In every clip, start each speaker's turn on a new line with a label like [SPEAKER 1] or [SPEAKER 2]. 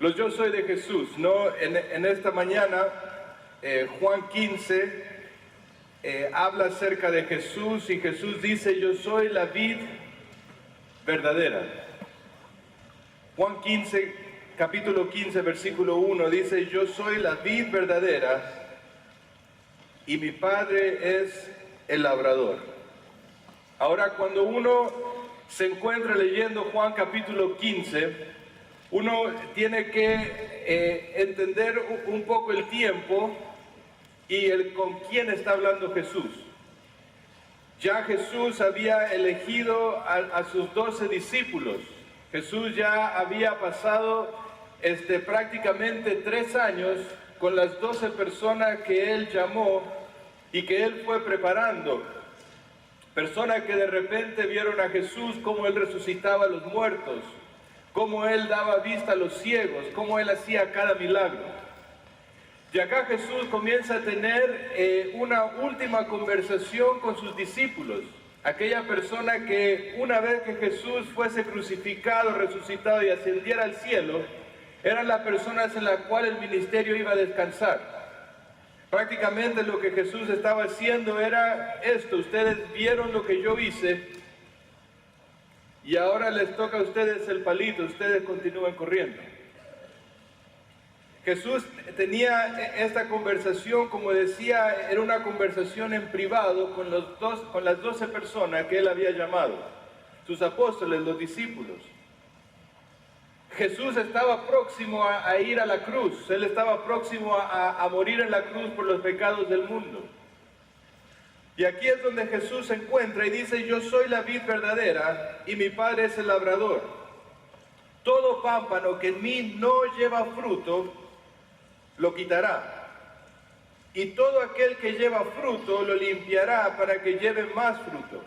[SPEAKER 1] los yo soy de Jesús, ¿no? En esta mañana, Juan 15 habla acerca de Jesús y Jesús dice, yo soy la vid verdadera. Juan 15, capítulo 15, versículo 1 dice, yo soy la vid verdadera y mi Padre es el labrador. Ahora, cuando uno se encuentra leyendo Juan capítulo 15, uno tiene que entender un poco el tiempo y con quién está hablando Jesús. Ya Jesús había elegido a sus 12 discípulos. Jesús ya había pasado prácticamente 3 años con las 12 personas que Él llamó y que Él fue preparando. Personas que de repente vieron a Jesús cómo Él resucitaba a los muertos, cómo Él daba vista a los ciegos, cómo Él hacía cada milagro. Y acá Jesús comienza a tener una última conversación con sus discípulos. Aquella persona que una vez que Jesús fuese crucificado, resucitado y ascendiera al cielo, eran las personas en las cuales el ministerio iba a descansar. Prácticamente lo que Jesús estaba haciendo era esto: ustedes vieron lo que yo hice y ahora les toca a ustedes el palito, ustedes continúan corriendo. Jesús tenía esta conversación, como decía, era una conversación en privado con las 12 personas que Él había llamado, sus apóstoles, los discípulos. Jesús estaba próximo a ir a la cruz, Él estaba próximo a morir en la cruz por los pecados del mundo. Y aquí es donde Jesús se encuentra y dice, yo soy la vid verdadera y mi Padre es el labrador. Todo pámpano que en mí no lleva fruto, lo quitará. Y todo aquel que lleva fruto, lo limpiará para que lleve más fruto.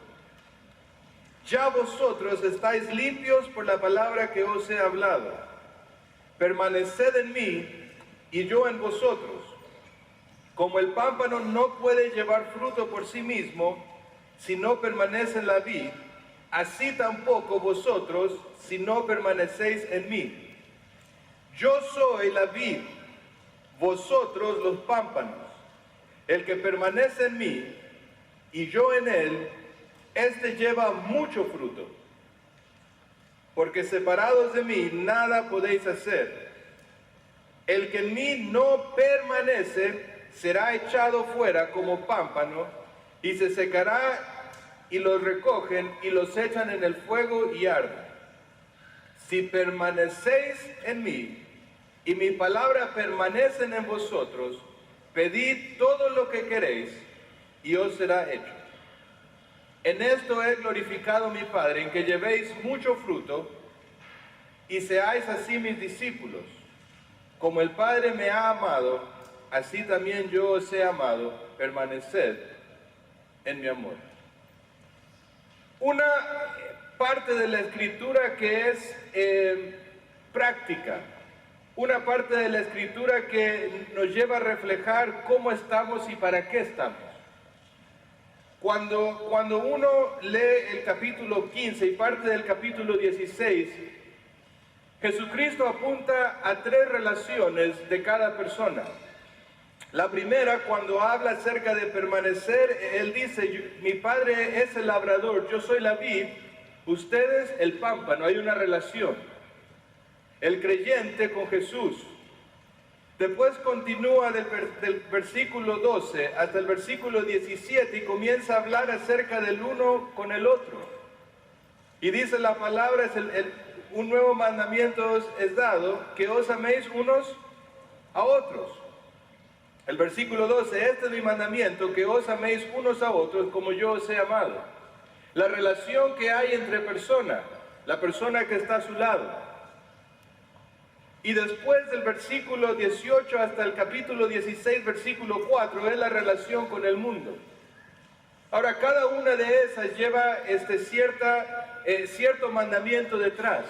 [SPEAKER 1] Ya vosotros estáis limpios por la palabra que os he hablado. Permaneced en mí y yo en vosotros. Como el pámpano no puede llevar fruto por sí mismo, si no permanece en la vid, así tampoco vosotros, si no permanecéis en mí. Yo soy la vid, vosotros los pámpanos. El que permanece en mí y yo en él, este lleva mucho fruto. Porque separados de mí nada podéis hacer. El que en mí no permanece será echado fuera como pámpano y se secará, y los recogen y los echan en el fuego y arden. Si permanecéis en mí y mi palabra permanecen en vosotros, pedid todo lo que queréis y os será hecho. En esto he glorificado a mi Padre, en que llevéis mucho fruto y seáis así mis discípulos. Como el Padre me ha amado, así también yo os he amado, permaneced en mi amor. Una parte de la Escritura que es práctica, una parte de la Escritura que nos lleva a reflejar cómo estamos y para qué estamos. Cuando uno lee el capítulo 15 y parte del capítulo 16, Jesucristo apunta a 3 relaciones de cada persona. La primera, cuando habla acerca de permanecer, Él dice, mi Padre es el labrador, yo soy la vid, ustedes el pámpano, hay una relación. El creyente con Jesús. Después continúa del versículo 12 hasta el versículo 17 y comienza a hablar acerca del uno con el otro. Y dice la palabra, un nuevo mandamiento es dado, que os améis unos a otros. El versículo 12, este es mi mandamiento, que os améis unos a otros como yo os he amado. La relación que hay entre personas, la persona que está a su lado. Y después del versículo 18 hasta el capítulo 16, versículo 4, es la relación con el mundo. Ahora, cada una de esas lleva cierto mandamiento detrás.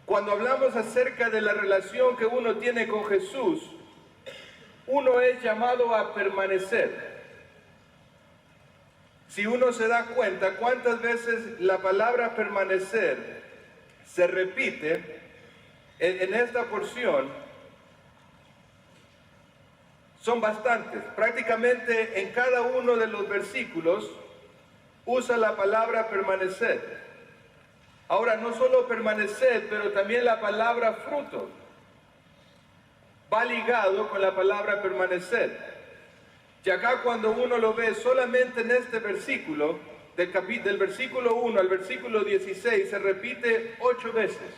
[SPEAKER 1] Cuando hablamos acerca de la relación que uno tiene con Jesús, uno es llamado a permanecer. Si uno se da cuenta cuántas veces la palabra permanecer se repite, en esta porción son bastantes. Prácticamente en cada uno de los versículos usa la palabra permanecer. Ahora, no solo permanecer, pero también la palabra fruto va ligado con la palabra permanecer. Y acá cuando uno lo ve solamente en este versículo, del versículo 1 al versículo 16, se repite 8 veces.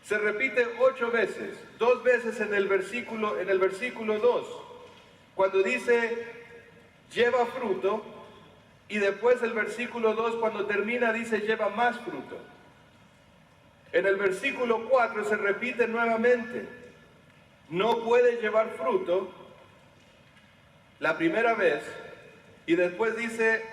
[SPEAKER 1] Se repite 8 veces, 2 veces en el versículo 2, cuando dice lleva fruto, y después el versículo 2 cuando termina dice lleva más fruto. En el versículo 4 se repite nuevamente, no puede llevar fruto la primera vez, y después dice,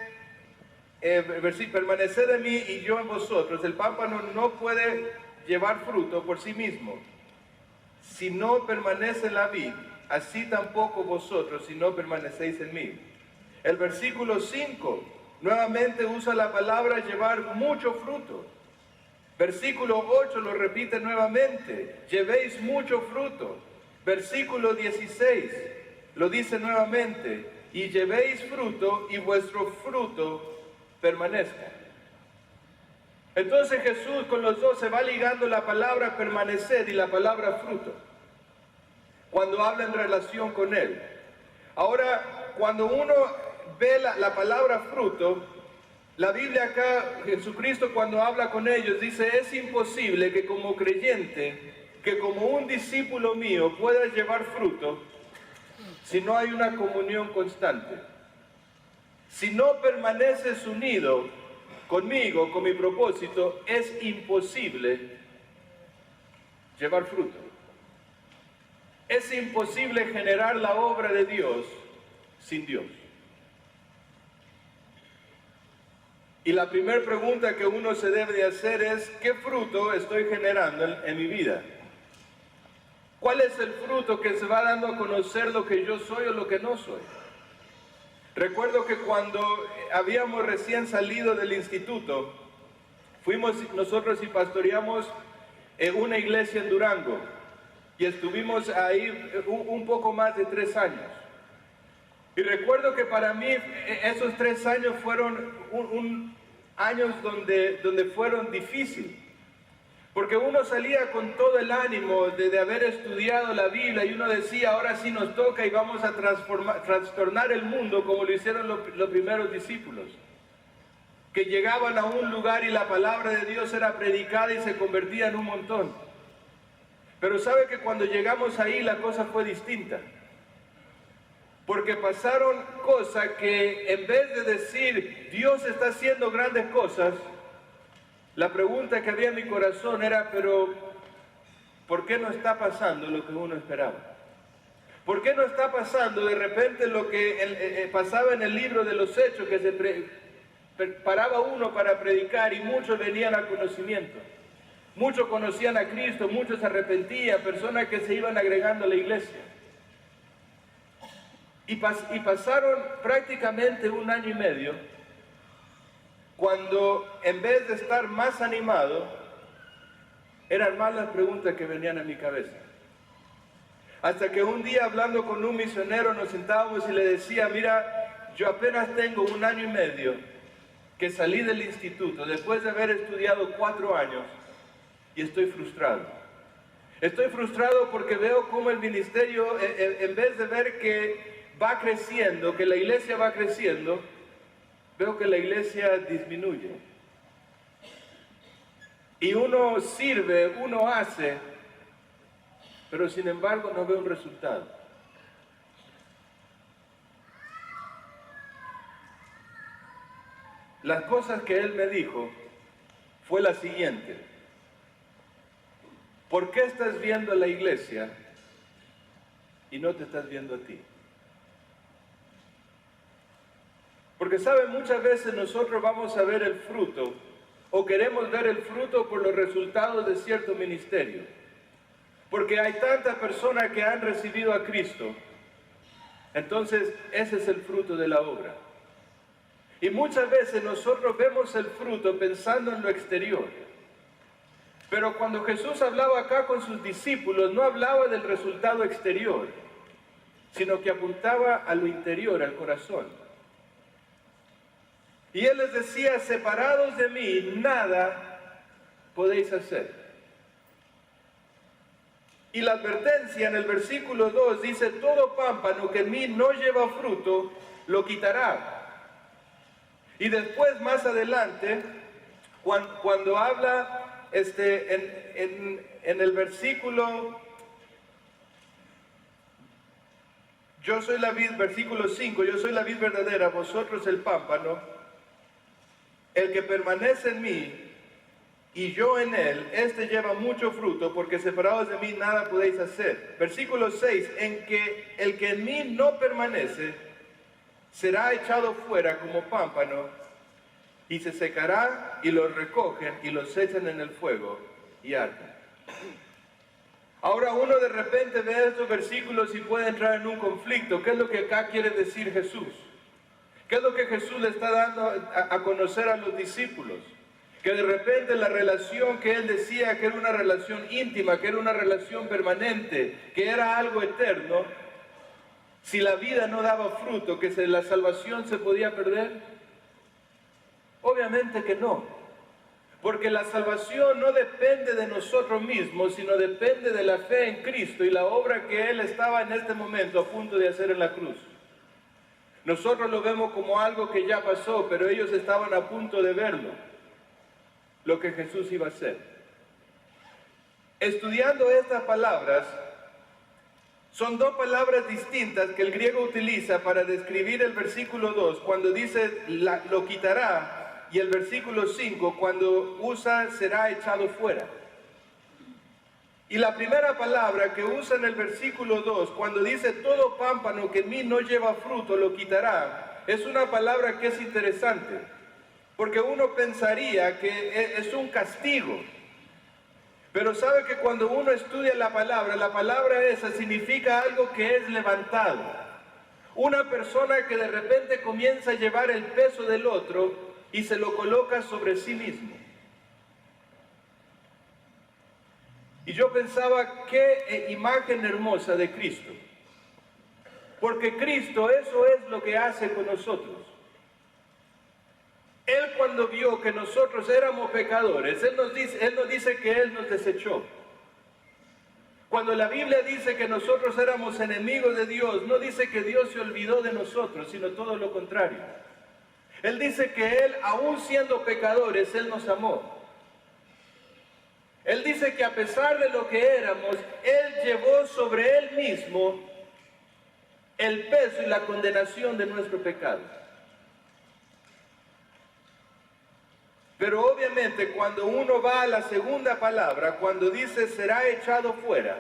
[SPEAKER 1] permaneced en mí y yo en vosotros. El pámpano no puede llevar fruto por sí mismo. Si no permanece en la vid, así tampoco vosotros si no permanecéis en mí. El versículo 5 nuevamente usa la palabra llevar mucho fruto. Versículo 8 lo repite nuevamente, llevéis mucho fruto. Versículo 16 lo dice nuevamente, y llevéis fruto y vuestro fruto permanezca. Entonces Jesús con los dos se va ligando la palabra permanecer y la palabra fruto, cuando habla en relación con Él. Ahora, cuando uno ve la palabra fruto, la Biblia acá, Jesucristo cuando habla con ellos dice, es imposible que como creyente, que como un discípulo mío pueda llevar fruto si no hay una comunión constante. Si no permaneces unido conmigo, con mi propósito, es imposible llevar fruto. Es imposible generar la obra de Dios sin Dios. Y la primera pregunta que uno se debe de hacer es, ¿qué fruto estoy generando en mi vida? ¿Cuál es el fruto que se va dando a conocer lo que yo soy o lo que no soy? Recuerdo que cuando habíamos recién salido del instituto, fuimos nosotros y pastoreamos una iglesia en Durango y estuvimos ahí un poco más de 3 años. Y recuerdo que para mí esos 3 años fueron años donde fueron difíciles. Porque uno salía con todo el ánimo de haber estudiado la Biblia y uno decía, ahora sí nos toca y vamos a trastornar el mundo como lo hicieron los primeros discípulos. Que llegaban a un lugar y la palabra de Dios era predicada y se convertía en un montón. Pero sabe que cuando llegamos ahí la cosa fue distinta. Porque pasaron cosas que en vez de decir, Dios está haciendo grandes cosas, la pregunta que había en mi corazón era, pero ¿por qué no está pasando lo que uno esperaba? ¿Por qué no está pasando de repente lo que pasaba en el libro de los Hechos, que se preparaba uno para predicar y muchos venían al conocimiento? Muchos conocían a Cristo, muchos se arrepentían, personas que se iban agregando a la iglesia. Y pasaron prácticamente 1 año y medio, cuando en vez de estar más animado, eran más las preguntas que venían a mi cabeza. Hasta que un día hablando con un misionero nos sentábamos y le decía, mira, yo apenas tengo 1 año y medio que salí del instituto después de haber estudiado 4 años y estoy frustrado. Estoy frustrado porque veo cómo el ministerio, en vez de ver que va creciendo, que la iglesia va creciendo, veo que la iglesia disminuye. Y uno sirve, uno hace, pero sin embargo no veo un resultado. Las cosas que él me dijo fue la siguiente. ¿Por qué estás viendo a la iglesia y no te estás viendo a ti? Porque saben, muchas veces nosotros vamos a ver el fruto o queremos ver el fruto por los resultados de cierto ministerio. Porque hay tantas personas que han recibido a Cristo. Entonces ese es el fruto de la obra. Y muchas veces nosotros vemos el fruto pensando en lo exterior. Pero cuando Jesús hablaba acá con sus discípulos, no hablaba del resultado exterior, sino que apuntaba a lo interior, al corazón. Y Él les decía, separados de mí, nada podéis hacer. Y la advertencia en el versículo 2 dice, todo pámpano que en mí no lleva fruto, lo quitará. Y después, más adelante, cuando habla en el versículo, yo soy la vid, versículo 5, yo soy la vid verdadera, vosotros el pámpano, el que permanece en mí y yo en él, este lleva mucho fruto, porque separados de mí nada podéis hacer. Versículo 6, en que el que en mí no permanece, será echado fuera como pámpano, y se secará, y los recogen, y los echan en el fuego, y arden. Ahora uno de repente ve estos versículos y puede entrar en un conflicto. ¿Qué es lo que acá quiere decir Jesús? ¿Qué es lo que Jesús le está dando a conocer a los discípulos? Que de repente la relación que Él decía que era una relación íntima, que era una relación permanente, que era algo eterno, si la vida no daba fruto, que la salvación se podía perder. Obviamente que no, porque la salvación no depende de nosotros mismos, sino depende de la fe en Cristo y la obra que Él estaba en este momento a punto de hacer en la cruz. Nosotros lo vemos como algo que ya pasó, pero ellos estaban a punto de verlo, lo que Jesús iba a hacer. Estudiando estas palabras, son dos palabras distintas que el griego utiliza para describir el versículo 2, cuando dice lo quitará, y el versículo 5, cuando usa será echado fuera. Y la primera palabra que usa en el versículo 2, cuando dice todo pámpano que en mí no lleva fruto, lo quitará, es una palabra que es interesante, porque uno pensaría que es un castigo. Pero sabe que cuando uno estudia la palabra esa significa algo que es levantado. Una persona que de repente comienza a llevar el peso del otro y se lo coloca sobre sí mismo. Y yo pensaba, qué imagen hermosa de Cristo. Porque Cristo, eso es lo que hace con nosotros. Él cuando vio que nosotros éramos pecadores, Él nos dice que Él nos desechó. Cuando la Biblia dice que nosotros éramos enemigos de Dios, no dice que Dios se olvidó de nosotros, sino todo lo contrario. Él dice que Él, aún siendo pecadores, Él nos amó. Él dice que a pesar de lo que éramos, Él llevó sobre Él mismo el peso y la condenación de nuestro pecado. Pero obviamente cuando uno va a la segunda palabra, cuando dice será echado fuera,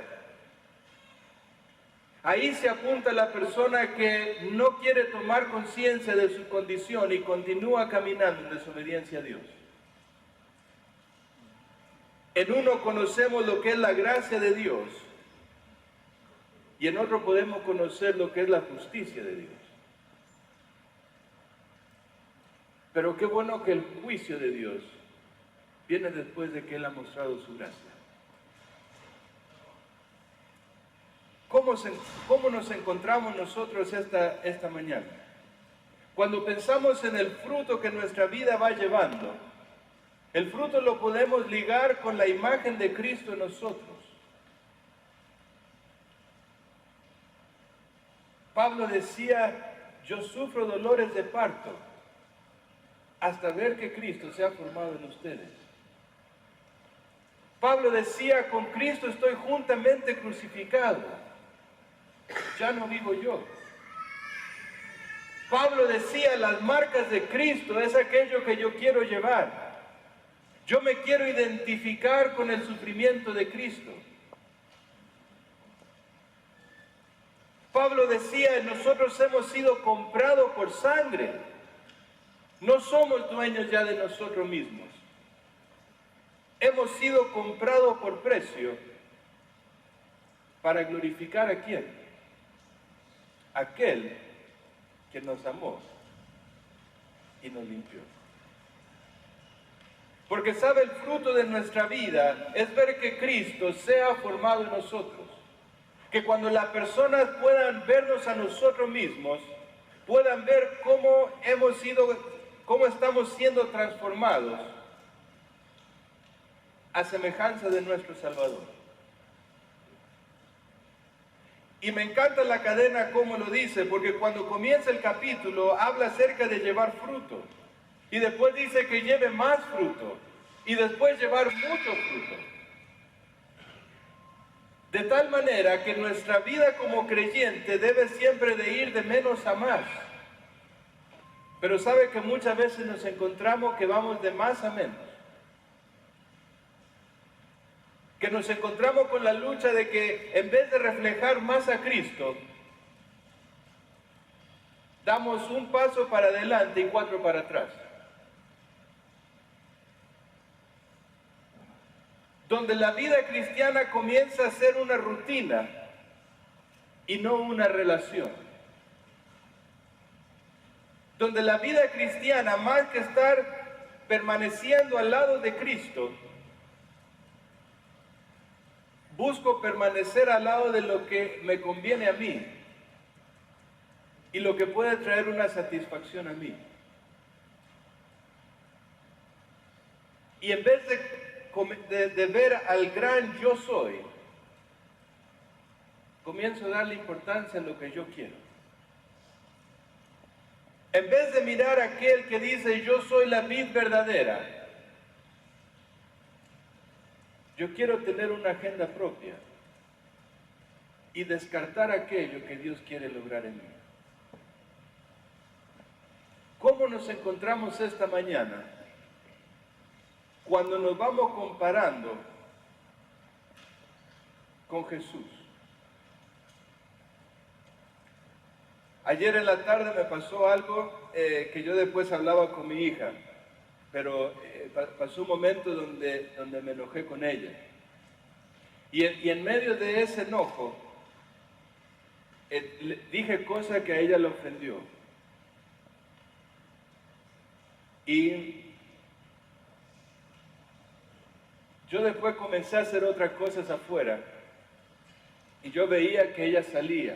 [SPEAKER 1] ahí se apunta a la persona que no quiere tomar conciencia de su condición y continúa caminando en desobediencia a Dios. En uno conocemos lo que es la gracia de Dios y en otro podemos conocer lo que es la justicia de Dios. Pero qué bueno que el juicio de Dios viene después de que Él ha mostrado su gracia. ¿Cómo nos encontramos nosotros esta mañana? Cuando pensamos en el fruto que nuestra vida va llevando, el fruto lo podemos ligar con la imagen de Cristo en nosotros. Pablo decía, yo sufro dolores de parto hasta ver que Cristo se ha formado en ustedes. Pablo decía, con Cristo estoy juntamente crucificado. Ya no vivo yo. Pablo decía, las marcas de Cristo es aquello que yo quiero llevar. Yo me quiero identificar con el sufrimiento de Cristo. Pablo decía, nosotros hemos sido comprados por sangre. No somos dueños ya de nosotros mismos. Hemos sido comprados por precio. ¿Para glorificar a quién? Aquel que nos amó y nos limpió. Porque sabe, el fruto de nuestra vida es ver que Cristo sea formado en nosotros. Que cuando las personas puedan vernos a nosotros mismos, puedan ver cómo estamos siendo transformados a semejanza de nuestro Salvador. Y me encanta la cadena como lo dice, porque cuando comienza el capítulo habla acerca de llevar fruto. Y después dice que lleve más fruto. Y después llevar mucho fruto. De tal manera que nuestra vida como creyente debe siempre de ir de menos a más. Pero sabe que muchas veces nos encontramos que vamos de más a menos. Que nos encontramos con la lucha de que en vez de reflejar más a Cristo, damos un paso para adelante y 4 para atrás. Donde la vida cristiana comienza a ser una rutina y no una relación. Donde la vida cristiana, más que estar permaneciendo al lado de Cristo, busco permanecer al lado de lo que me conviene a mí y lo que puede traer una satisfacción a mí. Y en vez de ver al gran yo soy, comienzo a darle importancia a lo que yo quiero. En vez de mirar a aquel que dice yo soy la vid verdadera, yo quiero tener una agenda propia y descartar aquello que Dios quiere lograr en mí. ¿Cómo nos encontramos esta mañana? Cuando nos vamos comparando con Jesús. Ayer en la tarde me pasó algo que yo después hablaba con mi hija, pero pasó un momento donde me enojé con ella. Y en medio de ese enojo, dije cosas que a ella le ofendió. Y yo después comencé a hacer otras cosas afuera y yo veía que ella salía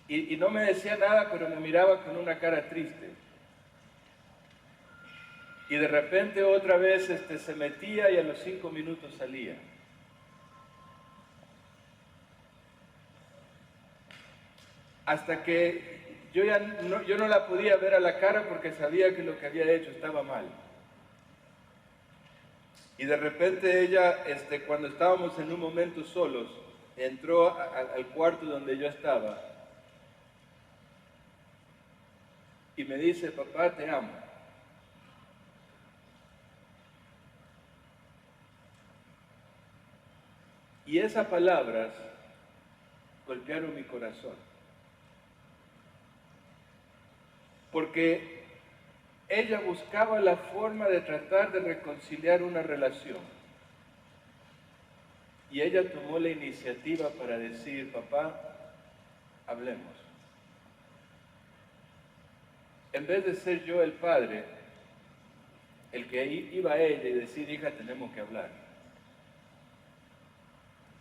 [SPEAKER 1] y no me decía nada, pero me miraba con una cara triste. Y de repente otra vez se metía y a los 5 minutos salía. Hasta que yo no la podía ver a la cara porque sabía que lo que había hecho estaba mal. Y de repente ella, cuando estábamos en un momento solos, entró al cuarto donde yo estaba y me dice, papá, te amo. Y esas palabras golpearon mi corazón. Porque ella buscaba la forma de tratar de reconciliar una relación. Y ella tomó la iniciativa para decir, papá, hablemos. En vez de ser yo el padre, el que iba a ella y decir, hija, tenemos que hablar.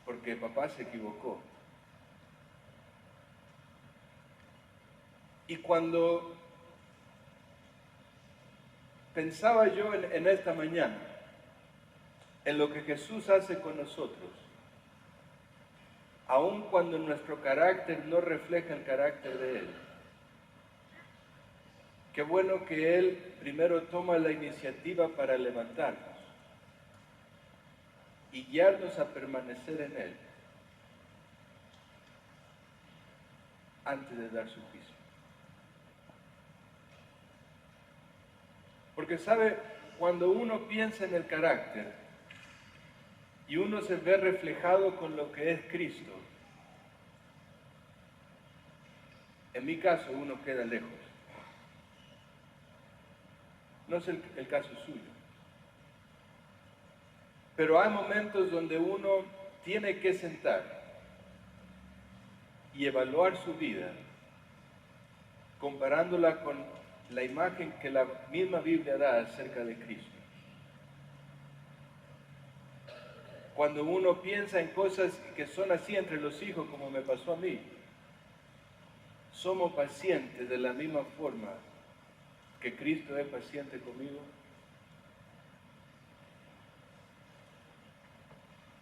[SPEAKER 1] Porque papá se equivocó. Y cuando pensaba yo en esta mañana, en lo que Jesús hace con nosotros, aun cuando nuestro carácter no refleja el carácter de Él, qué bueno que Él primero toma la iniciativa para levantarnos y guiarnos a permanecer en Él antes de dar su juicio. Porque sabe, cuando uno piensa en el carácter y uno se ve reflejado con lo que es Cristo, en mi caso uno queda lejos. No es el caso suyo. Pero hay momentos donde uno tiene que sentar y evaluar su vida, comparándola con la imagen que la misma Biblia da acerca de Cristo. Cuando uno piensa en cosas que son así entre los hijos, como me pasó a mí, somos pacientes de la misma forma que Cristo es paciente conmigo.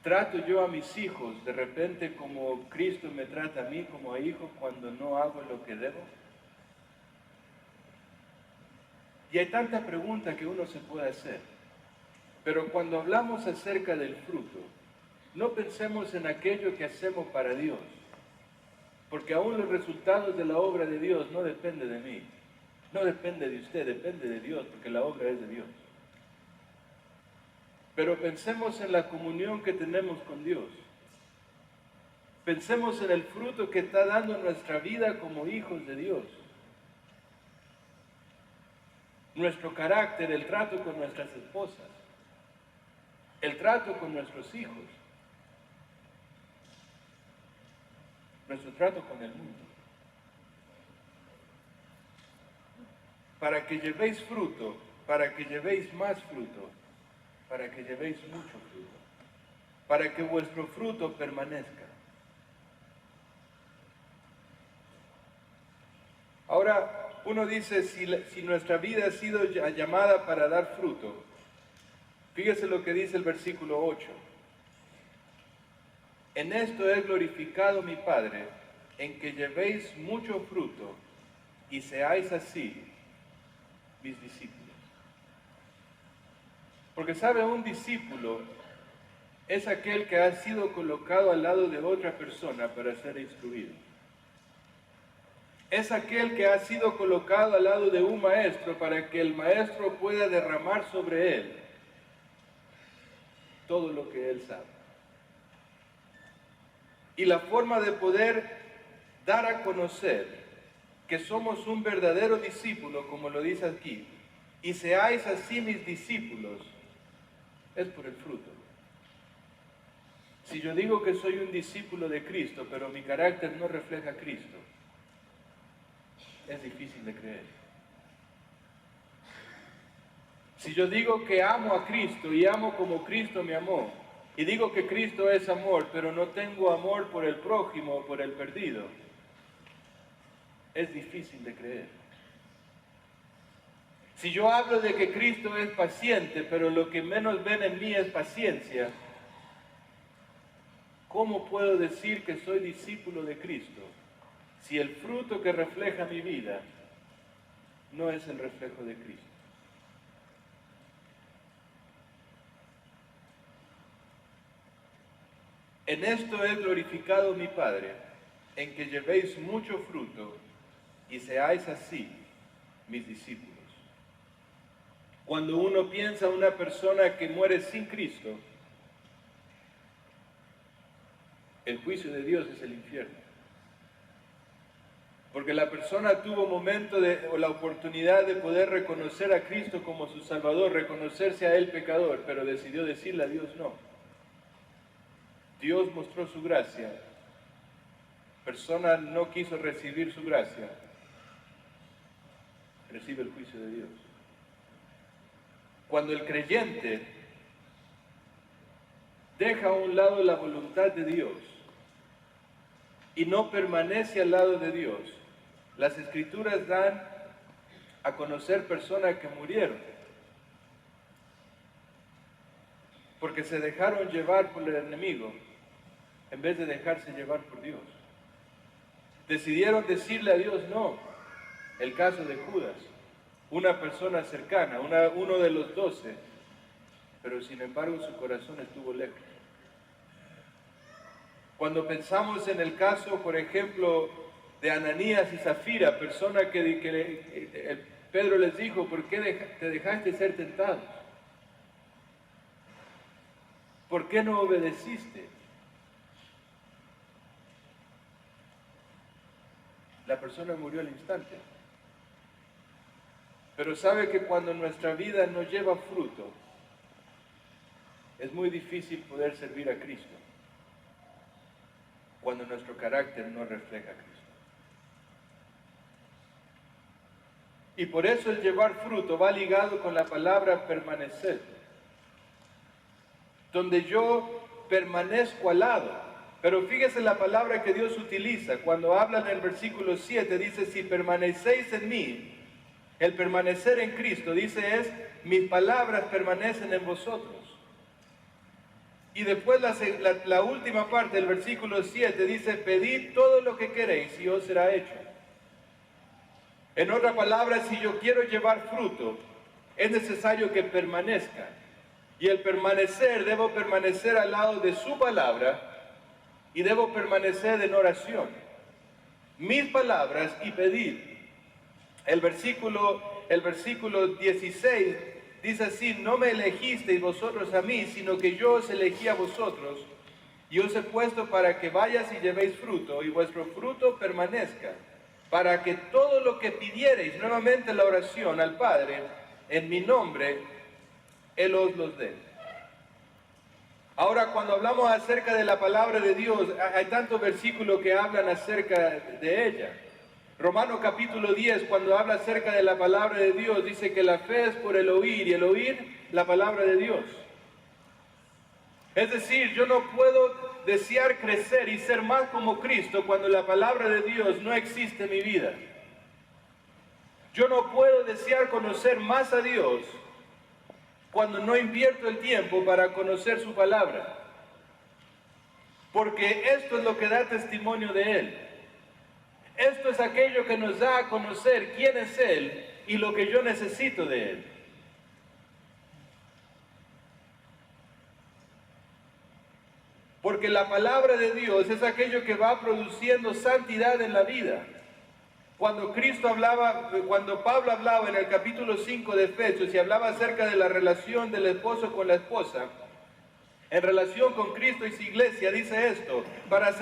[SPEAKER 1] ¿Trato yo a mis hijos de repente como Cristo me trata a mí como a hijo cuando no hago lo que debo? Y hay tantas preguntas que uno se puede hacer. Pero cuando hablamos acerca del fruto, no pensemos en aquello que hacemos para Dios, porque aún los resultados de la obra de Dios no dependen de mí, no depende de usted, depende de Dios, porque la obra es de Dios. Pero pensemos en la comunión que tenemos con Dios. Pensemos en el fruto que está dando nuestra vida como hijos de Dios. Nuestro carácter, el trato con nuestras esposas, el trato con nuestros hijos, nuestro trato con el mundo. Para que llevéis fruto, para que llevéis más fruto, para que llevéis mucho fruto, para que vuestro fruto permanezca. Ahora, uno dice, si nuestra vida ha sido llamada para dar fruto, fíjese lo que dice el versículo 8. En esto es glorificado mi Padre, en que llevéis mucho fruto y seáis así mis discípulos. Porque sabe, un discípulo es aquel que ha sido colocado al lado de otra persona para ser instruido. Es aquel que ha sido colocado al lado de un maestro para que el maestro pueda derramar sobre él todo lo que él sabe. Y la forma de poder dar a conocer que somos un verdadero discípulo, como lo dice aquí, y seáis así mis discípulos, es por el fruto. Si yo digo que soy un discípulo de Cristo, pero mi carácter no refleja a Cristo, es difícil de creer. Si yo digo que amo a Cristo y amo como Cristo me amó, y digo que Cristo es amor, pero no tengo amor por el prójimo o por el perdido, es difícil de creer. Si yo hablo de que Cristo es paciente, pero lo que menos ven en mí es paciencia, ¿cómo puedo decir que soy discípulo de Cristo si el fruto que refleja mi vida no es el reflejo de Cristo? En esto es glorificado mi Padre, en que llevéis mucho fruto y seáis así mis discípulos. Cuando uno piensa en una persona que muere sin Cristo, el juicio de Dios es el infierno. Porque la persona tuvo momento o la oportunidad de poder reconocer a Cristo como su Salvador, reconocerse a Él pecador, pero decidió decirle a Dios no. Dios mostró su gracia, persona no quiso recibir su gracia, recibe el juicio de Dios. Cuando el creyente deja a un lado la voluntad de Dios y no permanece al lado de Dios, las Escrituras dan a conocer personas que murieron porque se dejaron llevar por el enemigo en vez de dejarse llevar por Dios. Decidieron decirle a Dios no. El caso de Judas, una persona cercana, uno de los 12, pero sin embargo su corazón estuvo lejos. Cuando pensamos en el caso, por ejemplo, de Ananías y Zafira, persona que Pedro les dijo, ¿por qué te dejaste ser tentado? ¿Por qué no obedeciste? La persona murió al instante. Pero sabe que cuando nuestra vida no lleva fruto, es muy difícil poder servir a Cristo cuando nuestro carácter no refleja a Cristo. Y por eso el llevar fruto va ligado con la palabra permanecer. Donde yo permanezco al lado. Pero fíjese la palabra que Dios utiliza. Cuando habla en el versículo 7, dice, si permanecéis en mí, el permanecer en Cristo, dice es, mis palabras permanecen en vosotros. Y después la última parte del versículo 7 dice, pedid todo lo que queréis y os será hecho. En otras palabras, si yo quiero llevar fruto, es necesario que permanezca. Y el permanecer, debo permanecer al lado de su palabra y debo permanecer en oración. Mis palabras y pedir. El versículo 16 dice así, no me elegisteis vosotros a mí, sino que yo os elegí a vosotros y os he puesto para que vayas y llevéis fruto y vuestro fruto permanezca, para que todo lo que pidiereis, nuevamente la oración al Padre, en mi nombre, Él os los dé. Ahora, cuando hablamos acerca de la palabra de Dios, hay tantos versículos que hablan acerca de ella. Romanos capítulo 10, cuando habla acerca de la palabra de Dios, dice que la fe es por el oír y el oír la palabra de Dios. Es decir, yo no puedo desear crecer y ser más como Cristo cuando la palabra de Dios no existe en mi vida. Yo no puedo desear conocer más a Dios cuando no invierto el tiempo para conocer su palabra. Porque esto es lo que da testimonio de Él. Esto es aquello que nos da a conocer quién es Él y lo que yo necesito de Él. Porque la palabra de Dios es aquello que va produciendo santidad en la vida. Cuando Pablo hablaba en el capítulo 5 de Efesios y hablaba acerca de la relación del esposo con la esposa, en relación con Cristo y su iglesia, dice esto, para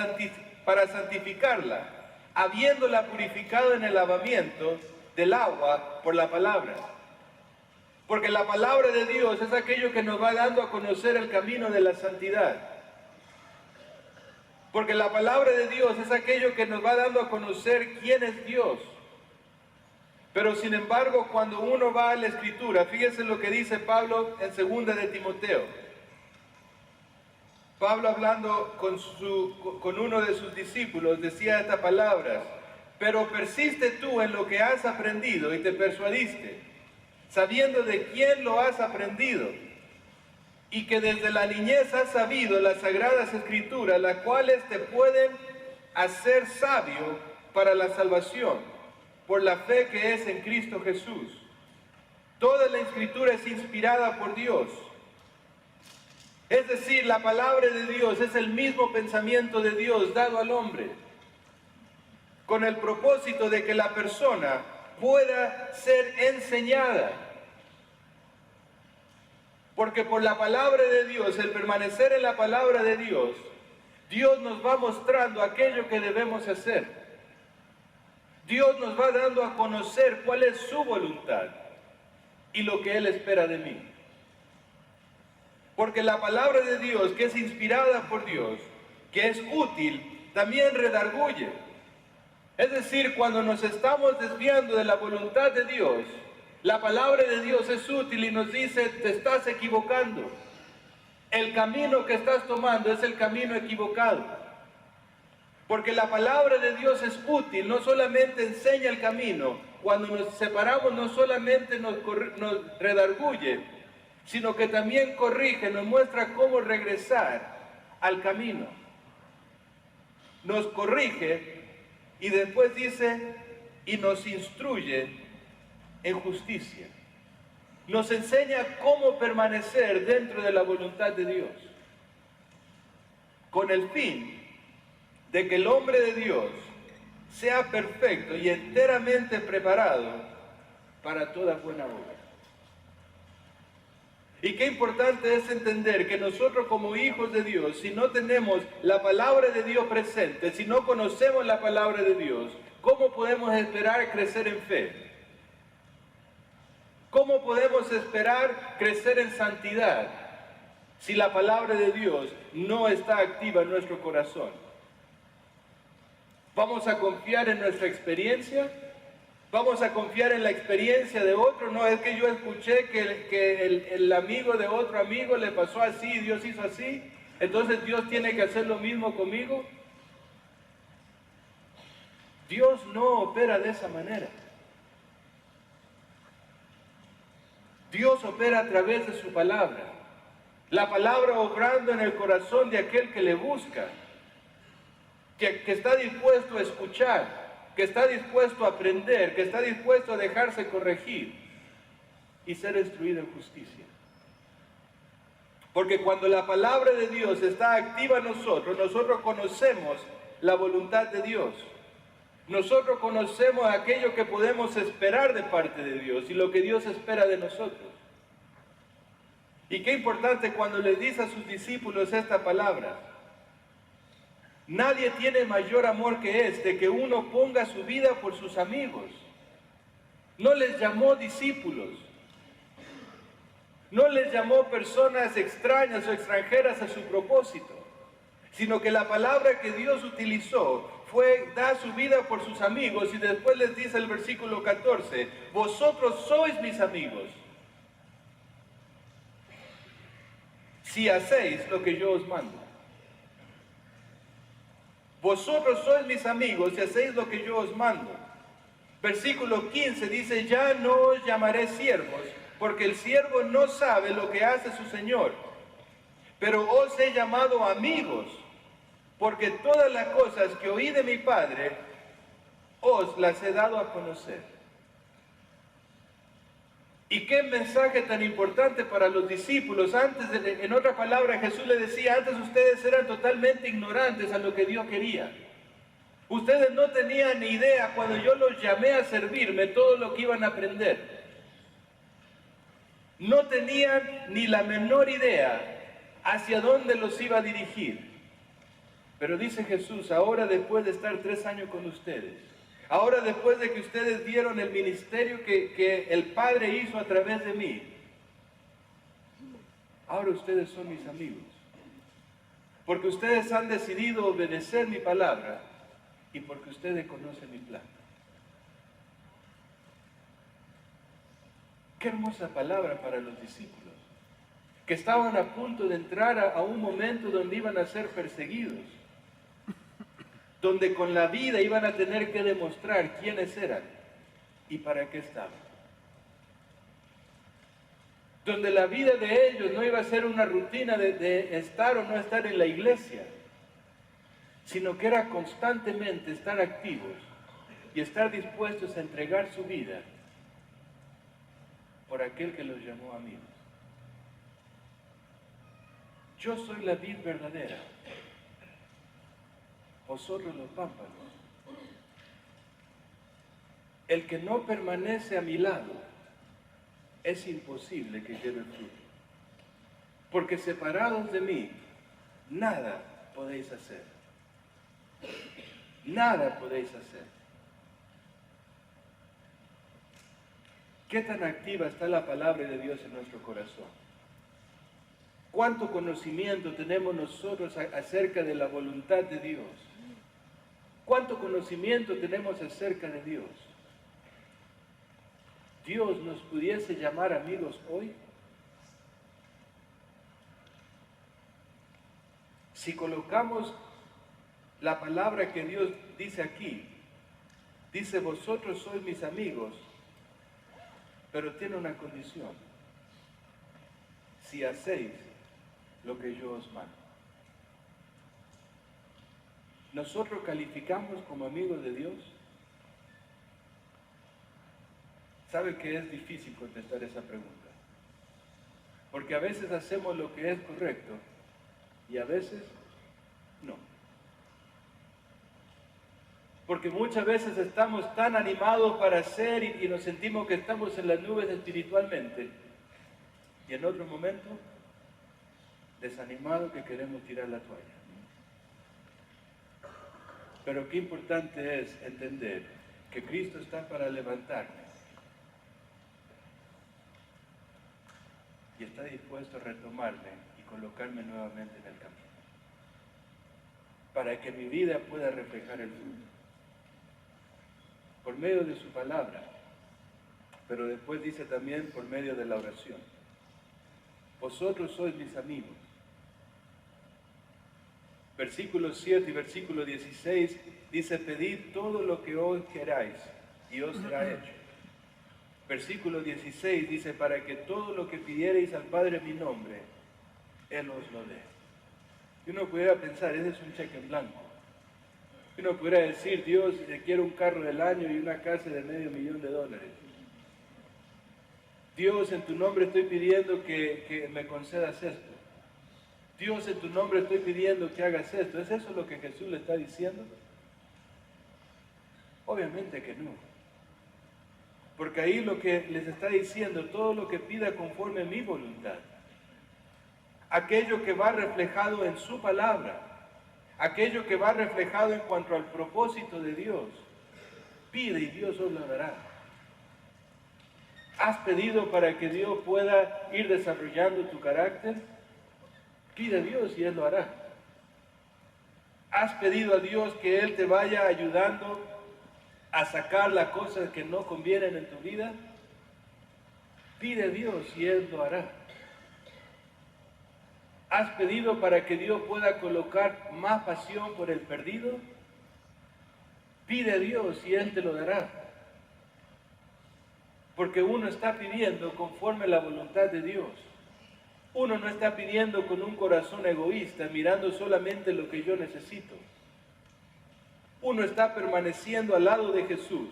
[SPEAKER 1] santificarla, habiéndola purificado en el lavamiento del agua por la palabra. Porque la palabra de Dios es aquello que nos va dando a conocer el camino de la santidad. Porque la palabra de Dios es aquello que nos va dando a conocer quién es Dios. Pero sin embargo, cuando uno va a la Escritura, fíjense lo que dice Pablo en 2 de Timoteo. Pablo hablando con uno de sus discípulos decía estas palabras, pero persiste tú en lo que has aprendido y te persuadiste, sabiendo de quién lo has aprendido, y que desde la niñez has sabido las sagradas escrituras, las cuales te pueden hacer sabio para la salvación, por la fe que es en Cristo Jesús. Toda la escritura es inspirada por Dios. Es decir, la palabra de Dios es el mismo pensamiento de Dios dado al hombre, con el propósito de que la persona pueda ser enseñada. Porque por la palabra de Dios, el permanecer en la palabra de Dios, Dios nos va mostrando aquello que debemos hacer. Dios nos va dando a conocer cuál es su voluntad y lo que Él espera de mí. Porque la palabra de Dios, que es inspirada por Dios, que es útil, también redarguye. Es decir, cuando nos estamos desviando de la voluntad de Dios, la palabra de Dios es útil y nos dice, te estás equivocando. El camino que estás tomando es el camino equivocado. Porque la palabra de Dios es útil, no solamente enseña el camino, cuando nos separamos no solamente nos redarguye, sino que también corrige, nos muestra cómo regresar al camino. Nos corrige y después dice, y nos instruye en justicia. Nos enseña cómo permanecer dentro de la voluntad de Dios, con el fin de que el hombre de Dios sea perfecto y enteramente preparado para toda buena obra. Y qué importante es entender que nosotros como hijos de Dios, si no tenemos la palabra de Dios presente, si no conocemos la palabra de Dios, ¿cómo podemos esperar crecer en fe? ¿Cómo podemos esperar crecer en santidad si la palabra de Dios no está activa en nuestro corazón? ¿Vamos a confiar en nuestra experiencia Vamos a confiar en la experiencia de otro. No es que yo escuché que el amigo de otro amigo le pasó así, Dios hizo así, entonces Dios tiene que hacer lo mismo conmigo. Dios no opera de esa manera. Dios opera a través de su palabra. La palabra obrando en el corazón de aquel que le busca, que está dispuesto a escuchar, que está dispuesto a aprender, que está dispuesto a dejarse corregir y ser instruido en justicia. Porque cuando la palabra de Dios está activa en nosotros, nosotros conocemos la voluntad de Dios. Nosotros conocemos aquello que podemos esperar de parte de Dios y lo que Dios espera de nosotros. Y qué importante cuando le dice a sus discípulos esta palabra. Nadie tiene mayor amor que este, que uno ponga su vida por sus amigos. No les llamó discípulos. No les llamó personas extrañas o extranjeras a su propósito, sino que la palabra que Dios utilizó fue dar su vida por sus amigos, y después les dice el versículo 14, vosotros sois mis amigos si hacéis lo que yo os mando. Vosotros sois mis amigos si hacéis lo que yo os mando. Versículo 15 dice, ya no os llamaré siervos, porque el siervo no sabe lo que hace su Señor, pero os he llamado amigos, porque todas las cosas que oí de mi Padre, os las he dado a conocer. Y qué mensaje tan importante para los discípulos. En otras palabras, Jesús le decía, antes ustedes eran totalmente ignorantes a lo que Dios quería. Ustedes no tenían ni idea, cuando yo los llamé a servirme, todo lo que iban a aprender. No tenían ni la menor idea hacia dónde los iba a dirigir. Pero dice Jesús, ahora después de estar 3 años con ustedes, ahora después de que ustedes vieron el ministerio que el Padre hizo a través de mí, ahora ustedes son mis amigos. Porque ustedes han decidido obedecer mi palabra y porque ustedes conocen mi plan. Qué hermosa palabra para los discípulos, que estaban a punto de entrar a un momento donde iban a ser perseguidos, donde con la vida iban a tener que demostrar quiénes eran y para qué estaban. Donde la vida de ellos no iba a ser una rutina de estar o no estar en la iglesia, sino que era constantemente estar activos y estar dispuestos a entregar su vida por aquel que los llamó amigos. Yo soy la vid verdadera, vosotros los pámpanos. El que no permanece a mi lado, es imposible que lleve fruto. Porque separados de mí, nada podéis hacer. Nada podéis hacer. ¿Qué tan activa está la palabra de Dios en nuestro corazón? ¿Cuánto conocimiento tenemos nosotros acerca de la voluntad de Dios? ¿Cuánto conocimiento tenemos acerca de Dios? ¿Dios nos pudiese llamar amigos hoy? Si colocamos la palabra que Dios dice aquí, dice, vosotros sois mis amigos, pero tiene una condición: si hacéis lo que yo os mando. ¿Nosotros calificamos como amigos de Dios? ¿Sabe que es difícil contestar esa pregunta? Porque a veces hacemos lo que es correcto y a veces no. Porque muchas veces estamos tan animados para hacer y nos sentimos que estamos en las nubes espiritualmente, y en otro momento desanimados que queremos tirar la toalla. Pero qué importante es entender que Cristo está para levantarme y está dispuesto a retomarme y colocarme nuevamente en el camino, para que mi vida pueda reflejar el fruto. por medio de su palabra, pero después dice también por medio de la oración. Vosotros sois mis amigos. Versículo 7 y versículo 16 dice, pedid todo lo que hoy queráis y os será hecho. Versículo 16 dice, para que todo lo que pidiereis al Padre en mi nombre, Él os lo dé. Y uno pudiera pensar, ese es un cheque en blanco. Y uno pudiera decir, Dios, quiero un carro del año y una casa de $500,000. Dios, en tu nombre estoy pidiendo que me concedas esto. Dios, en tu nombre estoy pidiendo que hagas esto. ¿Es eso lo que Jesús le está diciendo? Obviamente que no. Porque ahí lo que les está diciendo, todo lo que pida conforme a mi voluntad. Aquello que va reflejado en su palabra. Aquello que va reflejado en cuanto al propósito de Dios. Pide y Dios os lo dará. ¿Has pedido para que Dios pueda ir desarrollando tu carácter? Pide a Dios y Él lo hará. ¿Has pedido a Dios que Él te vaya ayudando a sacar las cosas que no convienen en tu vida? Pide a Dios y Él lo hará. ¿Has pedido para que Dios pueda colocar más pasión por el perdido? Pide a Dios y Él te lo dará. Porque uno está pidiendo conforme a la voluntad de Dios. Uno no está pidiendo con un corazón egoísta, mirando solamente lo que yo necesito. Uno está permaneciendo al lado de Jesús.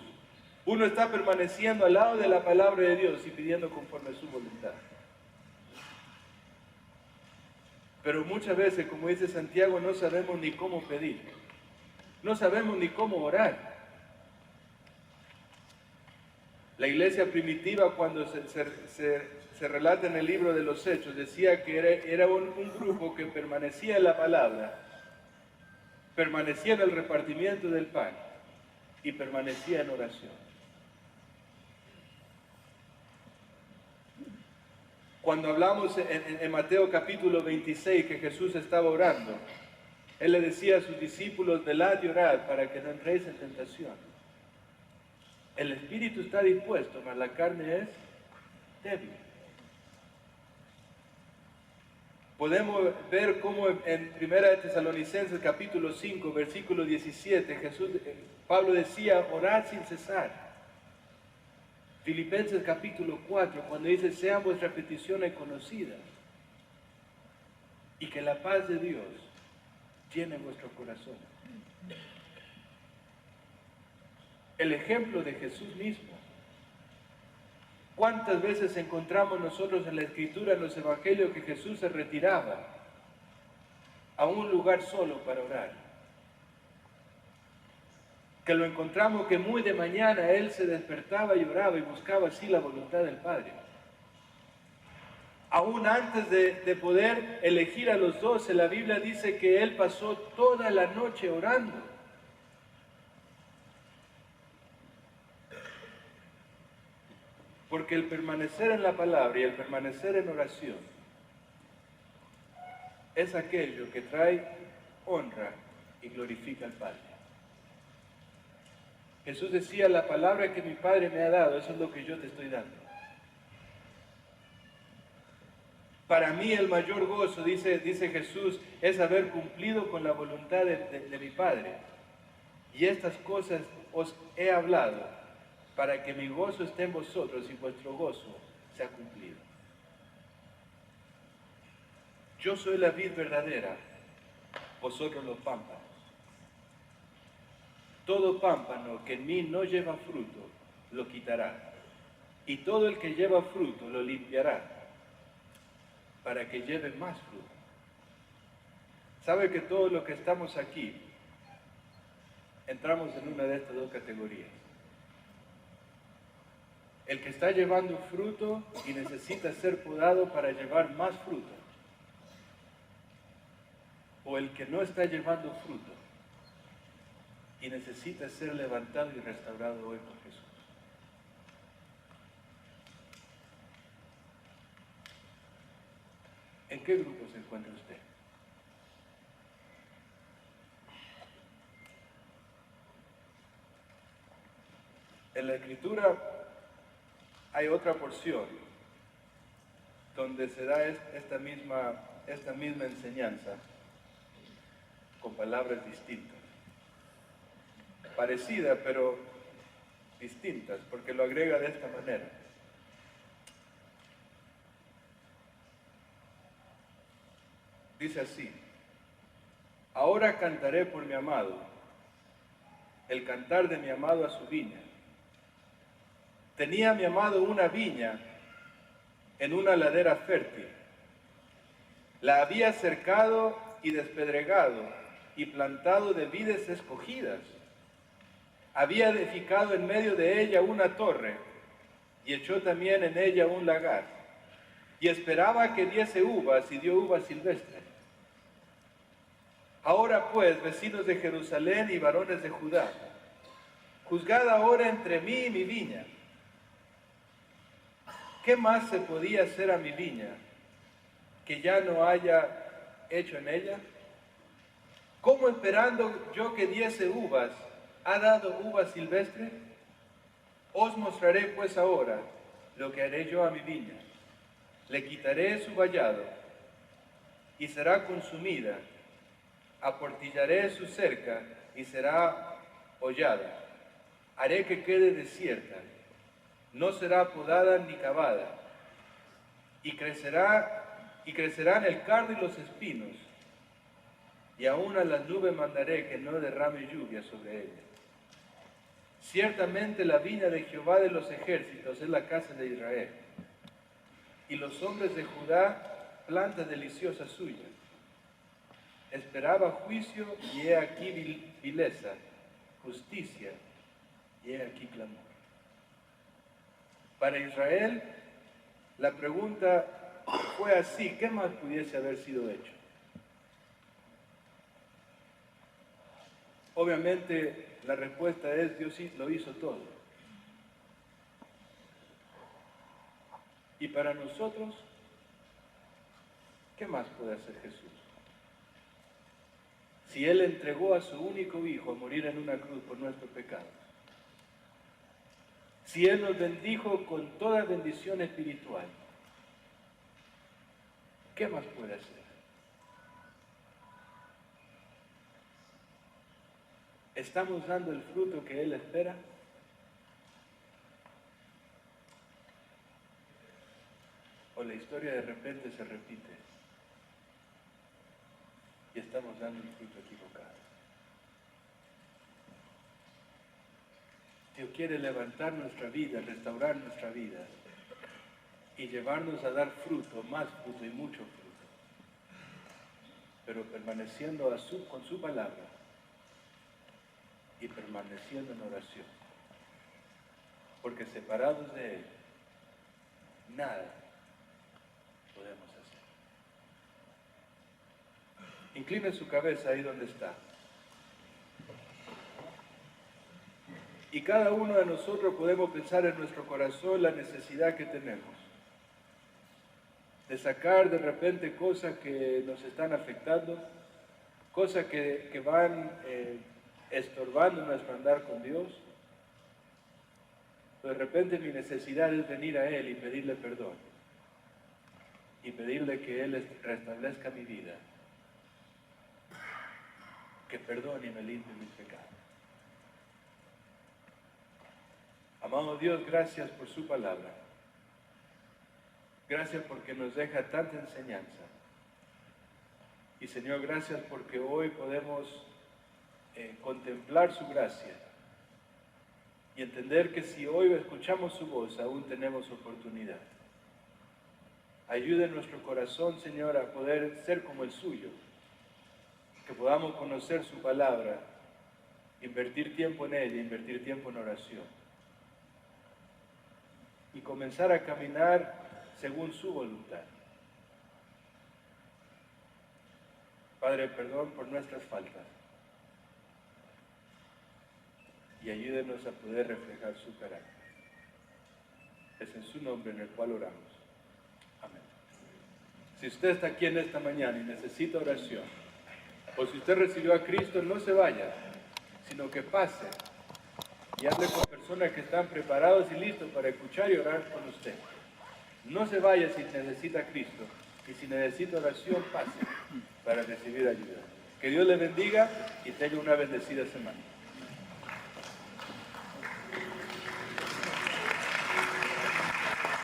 [SPEAKER 1] Uno está permaneciendo al lado de la palabra de Dios y pidiendo conforme a su voluntad. Pero muchas veces, como dice Santiago, no sabemos ni cómo pedir. No sabemos ni cómo orar. La iglesia primitiva, cuando se relata en el libro de los Hechos, decía que era un grupo que permanecía en la palabra, permanecía en el repartimiento del pan y permanecía en oración. Cuando hablamos en Mateo capítulo 26 que Jesús estaba orando, Él le decía a sus discípulos, velad y orad para que no entréis en tentación. El espíritu está dispuesto, mas la carne es débil. Podemos ver cómo en 1 Tesalonicenses capítulo 5, versículo 17, Pablo decía, orad sin cesar. Filipenses capítulo 4, cuando dice, sean vuestras peticiones conocidas y que la paz de Dios llene vuestro corazón. El ejemplo de Jesús mismo. ¿Cuántas veces encontramos nosotros en la Escritura, en los Evangelios, que Jesús se retiraba a un lugar solo para orar? Que lo encontramos que muy de mañana Él se despertaba y oraba y buscaba así la voluntad del Padre. Aún antes de poder elegir a los 12, la Biblia dice que Él pasó toda la noche orando. Porque el permanecer en la palabra y el permanecer en oración es aquello que trae honra y glorifica al Padre. Jesús decía, la palabra que mi Padre me ha dado, eso es lo que yo te estoy dando. Para mí el mayor gozo, dice Jesús, es haber cumplido con la voluntad de mi Padre. Y estas cosas os he hablado, para que mi gozo esté en vosotros y vuestro gozo sea cumplido. Yo soy la vid verdadera, vosotros los pámpanos. Todo pámpano que en mí no lleva fruto, lo quitará. Y todo el que lleva fruto, lo limpiará, para que lleve más fruto. ¿Sabe que todos los que estamos aquí, entramos en una de estas dos categorías? El que está llevando fruto y necesita ser podado para llevar más fruto. O el que no está llevando fruto y necesita ser levantado y restaurado hoy por Jesús. ¿En qué grupo se encuentra usted? En la Escritura hay otra porción donde se da esta misma enseñanza con palabras distintas. Parecida, pero distintas, porque lo agrega de esta manera. Dice así: ahora cantaré por mi amado, el cantar de mi amado a su viña. Tenía mi amado una viña en una ladera fértil. La había cercado y despedregado y plantado de vides escogidas. Había edificado en medio de ella una torre y echó también en ella un lagar. Y esperaba que diese uvas y dio uvas silvestres. Ahora pues, vecinos de Jerusalén y varones de Judá, juzgad ahora entre mí y mi viña. ¿Qué más se podía hacer a mi viña que ya no haya hecho en ella? ¿Cómo esperando yo que diese uvas, ha dado uvas silvestres? Os mostraré pues ahora lo que haré yo a mi viña. Le quitaré su vallado y será consumida. Aportillaré su cerca y será hollada. Haré que quede desierta. No será podada ni cavada. Y crecerán el cardo y los espinos. Y aún a las nubes mandaré que no derrame lluvia sobre ella. Ciertamente la viña de Jehová de los ejércitos es la casa de Israel. Y los hombres de Judá, planta deliciosa suya. Esperaba juicio y he aquí vileza, justicia y he aquí clamor. Para Israel, la pregunta fue así: ¿qué más pudiese haber sido hecho? Obviamente la respuesta es: Dios lo hizo todo. Y para nosotros, ¿qué más puede hacer Jesús? Si Él entregó a su único Hijo a morir en una cruz por nuestros pecados, si Él nos bendijo con toda bendición espiritual, ¿qué más puede hacer? ¿Estamos dando el fruto que Él espera? ¿O la historia de repente se repite y estamos dando un fruto equivocado? Dios quiere levantar nuestra vida, restaurar nuestra vida y llevarnos a dar fruto, más fruto y mucho fruto, pero permaneciendo con su palabra y permaneciendo en oración, porque separados de Él, nada podemos hacer. Incline su cabeza ahí donde está. Y cada uno de nosotros podemos pensar en nuestro corazón la necesidad que tenemos de sacar de repente cosas que nos están afectando, cosas que van estorbando nuestro andar con Dios. De repente mi necesidad es venir a Él y pedirle perdón y pedirle que Él restablezca mi vida, que perdone y me limpie mis pecados. Amado Dios, gracias por su palabra. Gracias porque nos deja tanta enseñanza. Y Señor, gracias porque hoy podemos contemplar su gracia y entender que si hoy escuchamos su voz, aún tenemos oportunidad. Ayude nuestro corazón, Señor, a poder ser como el suyo, que podamos conocer su palabra, invertir tiempo en ella, invertir tiempo en oración y comenzar a caminar según su voluntad. Padre, perdón por nuestras faltas y ayúdenos a poder reflejar su carácter. Es en su nombre en el cual oramos. Amén. Si usted está aquí en esta mañana y necesita oración, o si usted recibió a Cristo, no se vaya, sino que pase y hable con personas que están preparados y listos para escuchar y orar con usted. No se vaya si necesita a Cristo, y si necesita oración, pase para recibir ayuda. Que Dios le bendiga y tenga una bendecida semana.